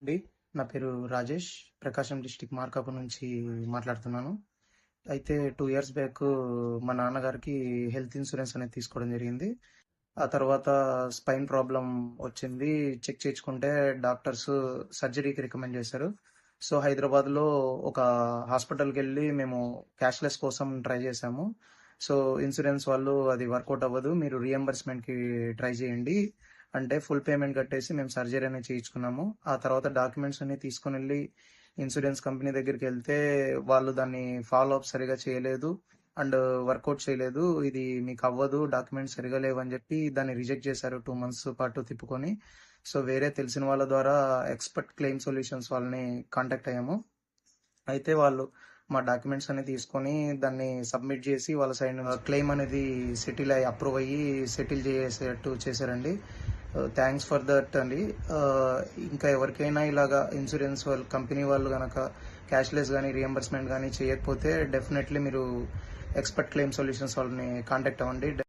అండి. నా పేరు రాజేష్. ప్రకాశం డిస్ట్రిక్ట్ మార్కాపురం నుంచి మాట్లాడుతున్నాను. అయితే 2 ఇయర్స్ బ్యాక్ మా నాన్నగారికి హెల్త్ ఇన్సూరెన్స్ అనేది తీసుకోవడం జరిగింది. ఆ తర్వాత స్పైన్ ప్రాబ్లమ్ వచ్చింది. చెక్ చేయించుకుంటే డాక్టర్స్ సర్జరీకి రికమెండ్ చేశారు. సో, హైదరాబాద్‌లో ఒక హాస్పిటల్‌కెళ్ళి మేము క్యాష్‌లెస్ కోసం ట్రై చేశాము. సో, ఇన్సూరెన్స్ వాళ్ళు అది వర్కౌట్ అవ్వదు. మీరు రీయింబర్స్‌మెంట్‌కి ట్రై చేయండి. అంటే ఫుల్ పేమెంట్ కట్టేసి మేము సర్జరీ అనేది చేయించుకున్నాము. ఆ తర్వాత డాక్యుమెంట్స్ అన్నీ తీసుకొనెళ్ళి ఇన్సూరెన్స్ కంపెనీ దగ్గరికెళ్తే వాళ్ళు దాన్ని ఫాలో అప్ సరిగ్గా చేయలేదు. అండ్ వర్కౌట్ చేయలేదు. ఇది మీకవ్వదు. డాక్యుమెంట్స్ సరిగ్గా లేవని జెప్పి దాన్ని రిజెక్ట్ చేశారు 2 మంత్స్ పాటు తిప్పుకొని. సో, వేరే తెలిసిన వాళ్ళ ద్వారా ఎక్స్‌పర్ట్ క్లెయిమ్ సొల్యూషన్స్ వాళ్ళని కాంటాక్ట్ అయ్యాము. అయితే వాళ్ళు మా డాక్యుమెంట్స్ అన్ని తీసుకొని దాన్ని సబ్మిట్ చేసి వాళ్ళ సైడ్ నుంచి క్లెయిమ్ అనేది సెటిల్ అయ్యి అప్రూవ్ అయ్యి సెటిల్ చేసేటట్టు చేశారండి. థ్యాంక్స్ ఫర్ దట్ అండి. ఆహ్, ఇంకా ఎవరికైనా ఇలాగా ఇన్సూరెన్స్ వాళ్ళు కంపెనీ వాళ్ళు గనక క్యాష్‌లెస్ గానీ, రీయింబర్స్‌మెంట్ గానీ చేయకపోతే డెఫినెట్‌లీ మీరు ఎక్స్‌పర్ట్ క్లెయిమ్ సొల్యూషన్స్ వాళ్ళని కాంటాక్ట్ అవ్వండి.